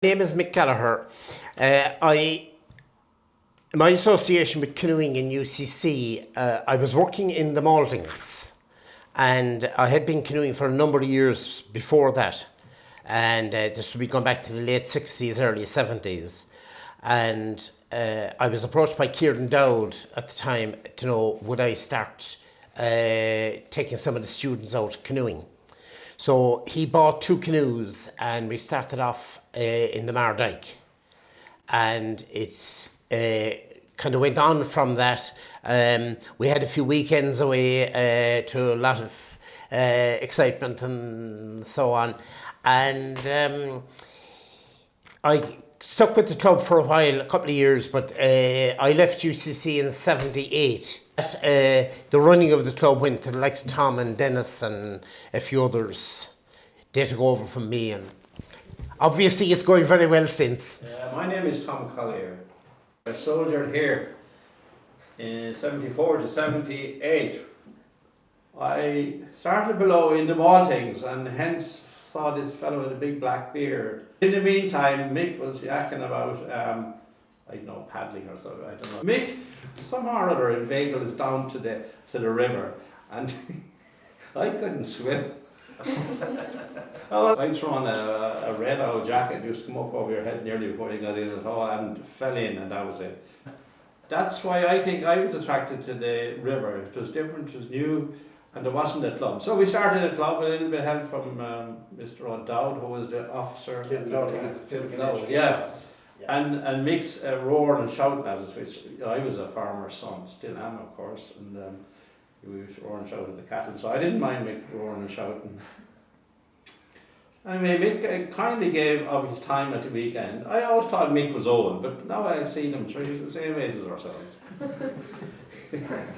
My name is Mick Gallagher. My association with canoeing in UCC, I was working in the Maltings, and I had been canoeing for a number of years before that. And this would be going back to the late 60s, early 70s. And I was approached by Kieran Dowd at the time to know would I start taking some of the students out canoeing. So he bought 2 canoes and we started off in the Mardyke. And it's kind of went on from that. We had a few weekends away to a lot of excitement and so on. And I stuck with the club for a while, a couple of years, but I left UCC in '78. The running of the club went to the likes of Tom and Dennis and a few others. They took over from me, and obviously it's going very well since. My name is Tom Collier. I soldiered here in '74 to '78. I started below in the Maltings and hence saw this fellow with a big black beard. In the meantime, Mick was yakking about, I don't know, paddling or something, I don't know. Mick, somehow or other, inveigled us down to the river, and I couldn't swim. I'd thrown a red old jacket, used to come up over your head nearly before you got in at all, and fell in, and that was it. That's why I think I was attracted to the river. It was different, it was new, and there wasn't a club. So we started a club with a little bit of help from Mr. O'Dowd, who was the officer. Yeah. And Mick's roaring and shouting at us, which I was a farmer's son, still am of course, and we was roaring and shouting at the cattle, so I didn't mind Mick roaring and shouting. Anyway, Mick kindly gave of his time at the weekend. I always thought Mick was old, but now I've seen him, so he's the same age as ourselves.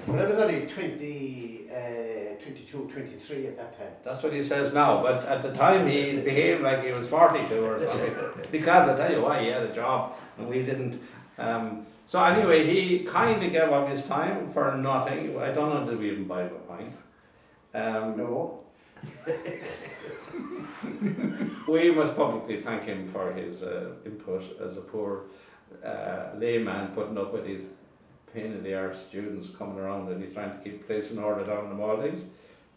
Well, I was only 22, 23 at that time. That's what he says now, but at the time he behaved like he was 42 or something. Because I tell you why, he had a job and we didn't. So anyway, he kindly gave up his time for nothing. I don't know, did we even buy him a pint? No. We must publicly thank him for his input as a poor layman putting up with these pain in the arse students coming around and he's trying to keep place in order down in the Maltings.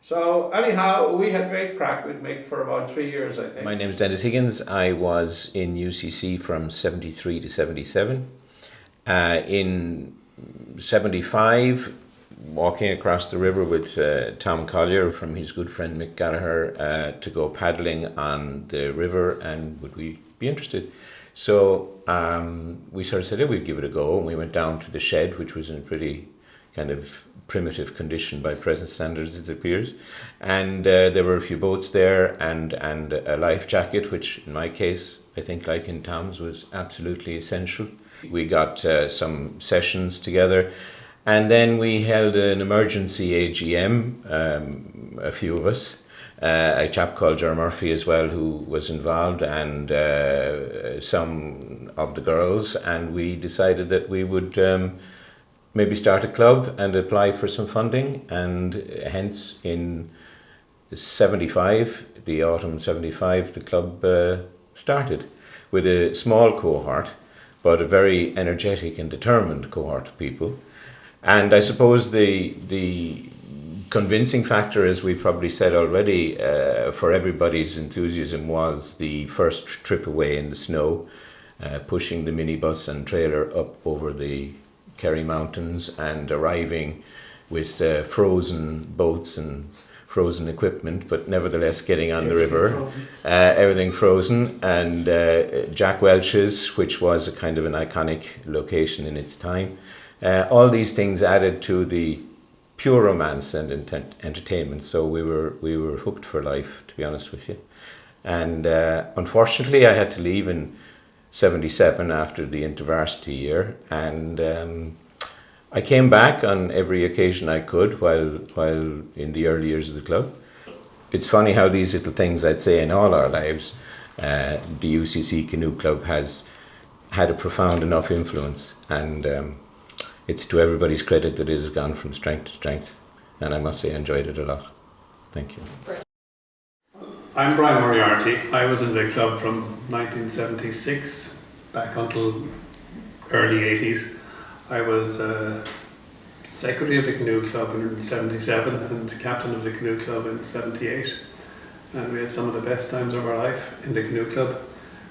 So anyhow, we had great crack with Mick for about 3 years, I think. My name is Dennis Higgins. I was in UCC from '73 to '77. In '75, walking across the river with Tom Collier from his good friend Mick Gallagher to go paddling on the river, and would we be interested? So we sort of said, yeah, we'd give it a go, and we went down to the shed, which was in a pretty kind of primitive condition by present standards, it appears. And there were a few boats there and a life jacket, which in my case, I think like in Tom's, was absolutely essential. We got some sessions together, and then we held an emergency AGM, a few of us. A chap called Ger Murphy as well, who was involved, and some of the girls, and we decided that we would maybe start a club and apply for some funding, and hence in '75, the autumn '75, the club started with a small cohort, but a very energetic and determined cohort of people. And I suppose the convincing factor, as we've probably said already, for everybody's enthusiasm was the first trip away in the snow, pushing the minibus and trailer up over the Kerry Mountains and arriving with frozen boats and frozen equipment, but nevertheless getting on the river, everything frozen, and Jack Welch's, which was a kind of an iconic location in its time. All these things added to the pure romance and entertainment, so we were hooked for life, to be honest with you. And unfortunately, I had to leave in '77 after the intervarsity year, and I came back on every occasion I could while in the early years of the club. It's funny how these little things, I'd say, in all our lives, the UCC Canoe Club has had a profound enough influence, and it's to everybody's credit that it has gone from strength to strength, and I must say I enjoyed it a lot. Thank you. I'm Brian Moriarty. I was in the club from 1976 back until early 80s. I was secretary of the Canoe Club in 77 and captain of the Canoe Club in 78. And we had some of the best times of our life in the Canoe Club.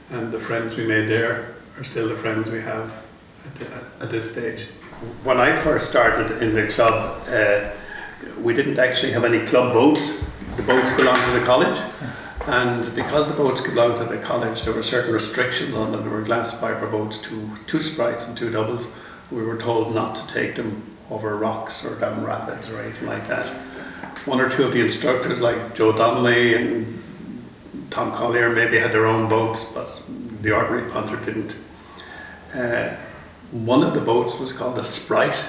And the friends we made there are still the friends we have at this stage. When I first started in the club, we didn't actually have any club boats. The boats belonged to the college, and because the boats belonged to the college, there were certain restrictions on them. There were glass fibre boats, two sprites and two doubles. We were told not to take them over rocks or down rapids or anything like that. One or two of the instructors, like Joe Donnelly and Tom Collier, maybe had their own boats, but the ordinary punter didn't. One of the boats was called a Sprite,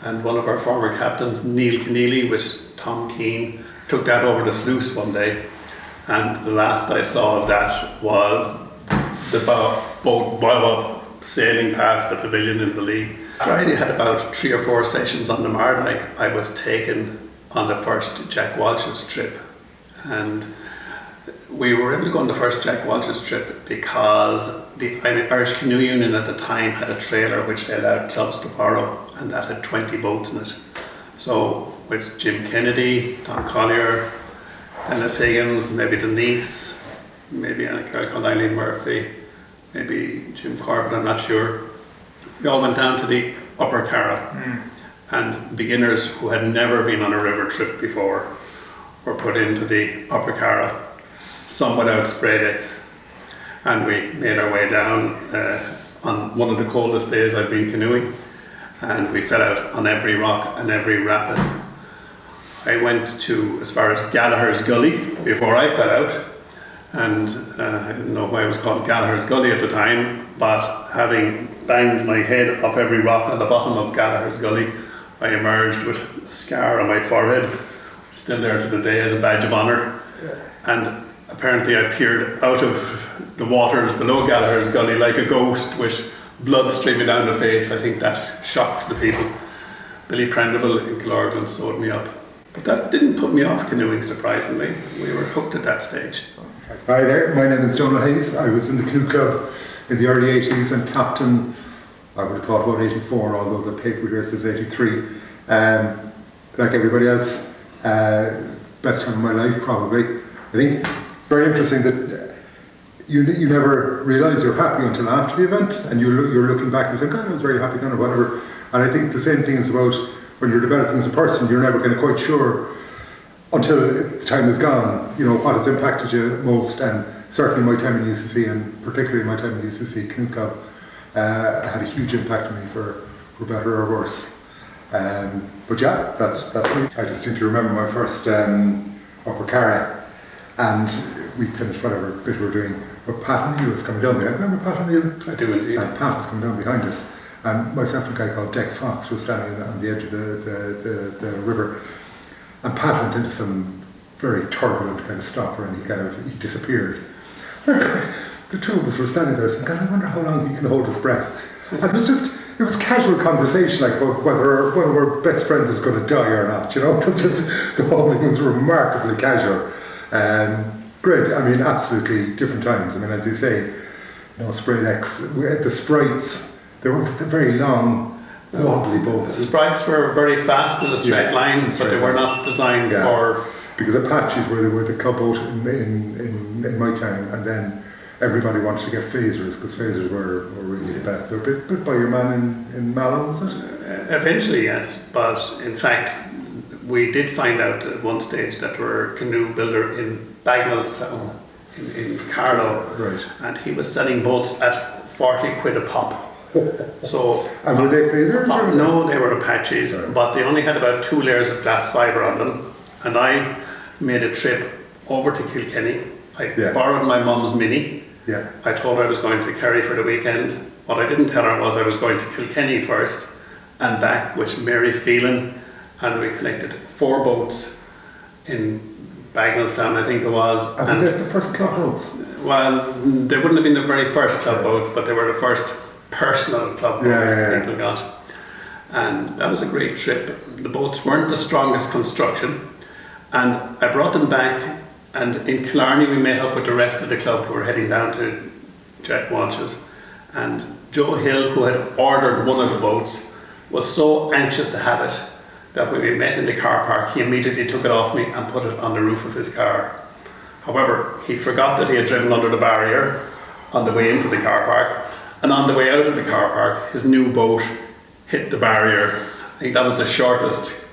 and one of our former captains, Neil Keneally, with Tom Keane, took that over the sluice one day, and the last I saw of that was the boat bow up sailing past the pavilion in the lee. Friday had about 3 or 4 sessions on the Mardyke. I was taken on the first Jack Walsh's trip, and we were able to go on the first Jack Walsh's trip because the Irish Canoe Union at the time had a trailer which they allowed clubs to borrow, and that had 20 boats in it. So with Jim Kennedy, Tom Collier, Dennis Higgins, maybe Denise, maybe a girl called Eileen Murphy, maybe Jim Corbett, I'm not sure. We all went down to the Upper Carra, and beginners who had never been on a river trip before were put into the Upper Carra, some without spray decks, and we made our way down on one of the coldest days I've been canoeing, and we fell out on every rock and every rapid. I went to as far as Gallagher's Gully before I fell out, and I didn't know why it was called Gallagher's Gully at the time, but having banged my head off every rock on the bottom of Gallagher's Gully, I emerged with a scar on my forehead, still there to the day as a badge of honour. And apparently I peered out of the waters below Gallagher's Gully like a ghost with blood streaming down the face. I think that shocked the people. Billy Prendeville in Killorglin sewed me up. But that didn't put me off canoeing, surprisingly. We were hooked at that stage. Hi there, my name is Donald Hayes. I was in the Canoe Club in the early 80s and captain, I would have thought about 84, although the paper here says 83. Like everybody else, best time of my life probably. I think very interesting that you never realise you're happy until after the event, and you're looking back and you think, God, I was very happy then or whatever. And I think the same thing is about when you're developing as a person. You're never kind of quite sure until the time is gone, you know, what has impacted you most. And certainly my time in UCC, and particularly my time in UCC Canoe Club, had a huge impact on me for better or worse. But yeah, that's me. I distinctly remember my first Upper Carra, and we finished whatever bit we were doing, but Pat O'Neill was coming down behind. Remember Pat O'Neill? I do indeed. And Pat was coming down behind us, and myself and a guy called Dick Fox was standing on the edge of the river, and Pat went into some very turbulent kind of stopper, and he disappeared. The two of us were standing there saying, God, I wonder how long he can hold his breath. And it was casual conversation, like whether one of our best friends was going to die or not, you know. It was just, the whole thing was remarkably casual. Great, I mean, absolutely different times. I mean, as you say, you know, spray decks, the Sprites, they were very long, wobbly boats. The Sprites were very fast in a straight line, but they were not designed for... Because Apaches were the club boat in my time, and then everybody wanted to get phasers, because phasers were really the best. They were built by your man in Mallow, was it? Eventually, yes, but in fact, we did find out at one stage that there were a canoe builder in Bagnallstown, in Carlow, right, and he was selling boats at 40 quid a pop. So, and were they phasers? No, they were Apaches, but they only had about 2 layers of glass fibre on them. And I made a trip over to Kilkenny. I borrowed my mum's Mini. Yeah. I told her I was going to Kerry for the weekend. What I didn't tell her was I was going to Kilkenny first and back with Mary Phelan, and we collected 4 boats in Bagnallstown, I think it was. And the first club boats? Well, they wouldn't have been the very first club boats, but they were the first personal club boats people got. And that was a great trip. The boats weren't the strongest construction, and I brought them back And in Killarney we met up with the rest of the club who were heading down to Jack Walsh's, and Joe Hill, who had ordered one of the boats, was so anxious to have it that when we met in the car park, he immediately took it off me and put it on the roof of his car. However, he forgot that he had driven under the barrier on the way into the car park, and on the way out of the car park, his new boat hit the barrier. I think that was the shortest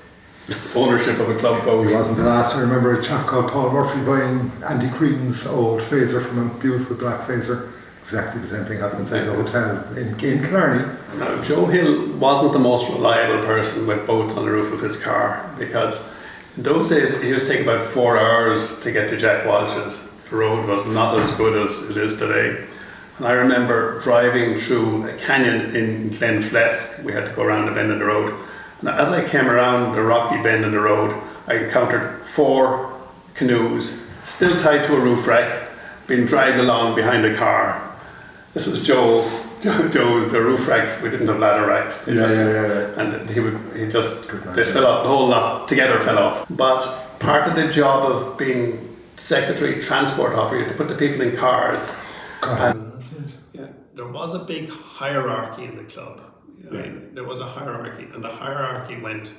ownership of a club boat. He wasn't the last. I remember a chap called Paul Murphy buying Andy Crean's old phaser from a beautiful black phaser. Exactly the same thing happened inside the hotel in Killarney. Now, Joe Hill wasn't the most reliable person with boats on the roof of his car, because in those days it used to take about 4 hours to get to Jack Walsh's. The road was not as good as it is today. And I remember driving through a canyon in Glenflesk. We had to go around a bend in the road. And as I came around the rocky bend in the road, I encountered 4 canoes, still tied to a roof rack, being dragged along behind a car. This was Joe's, the roof racks. We didn't have ladder racks. And they fell off, the whole lot together fell off. But part of the job of being secretary, transport officer, you had to put the people in cars. Yeah, there was a big hierarchy in the club. I mean, there was a hierarchy, and the hierarchy went: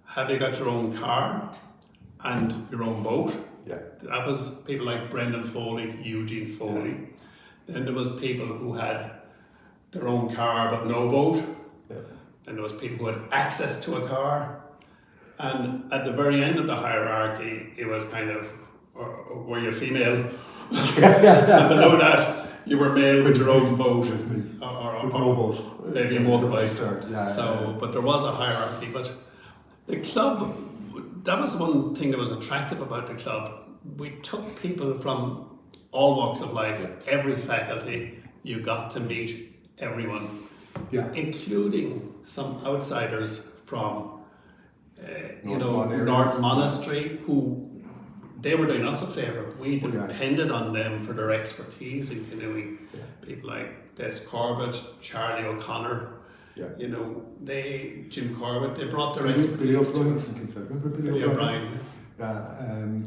have you got your own car and your own boat? Yeah. That was people like Brendan Foley, Eugene Foley. Yeah. Then there was people who had their own car but no boat. Yeah. Then there was people who had access to a car. And at the very end of the hierarchy, it was kind of, were you female? And below that, you were male with your own boat. Or no boat. Maybe a motorbike. But there was a hierarchy. But the club, that was the one thing that was attractive about the club. We took people from all walks of life, every faculty. You got to meet everyone, including some outsiders from North Monastery, who they were doing us a favour. We depended on them for their expertise in canoeing. People like Des Corbett, Charlie O'Connor, Jim Corbett, they brought their expertise. Billy O'Brien. Remember Billy O'Brien?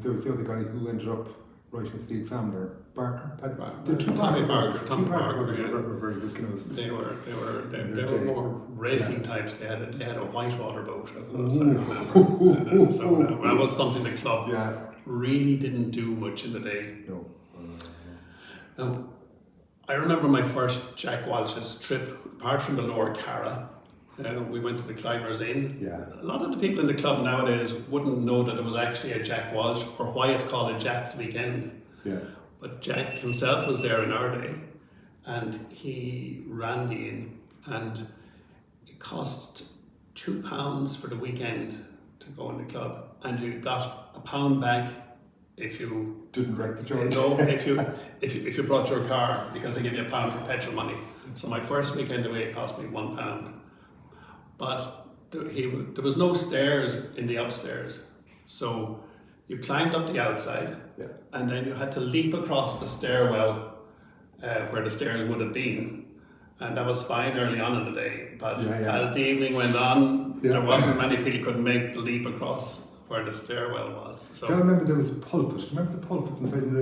There was the other guy who ended up writing for the Examiner, Barker. Tommy Barker. Were very good canoeists. They were more racing types. They had a whitewater boat. So that was something the club really didn't do much in the day. No. Now, I remember my first Jack Walsh's trip, apart from the Lower Cara. We went to the Climbers Inn. Yeah. A lot of the people in the club nowadays wouldn't know that it was actually a Jack Walsh or why it's called a Jack's Weekend. Yeah. But Jack himself was there in our day, and he ran the inn, and it cost £2 for the weekend to go in the club, and you got £1 back if you didn't wreck the joint. No, if you brought your car, because they give you £1 for petrol money. So my first weekend away, it cost me £1. But there was no stairs in the upstairs, so you climbed up the outside, and then you had to leap across the stairwell where the stairs would have been, and that was fine early on in the day. But as the evening went on, there wasn't many people who could make the leap across where the stairwell was. So I remember there was a pulpit. Remember the pulpit inside the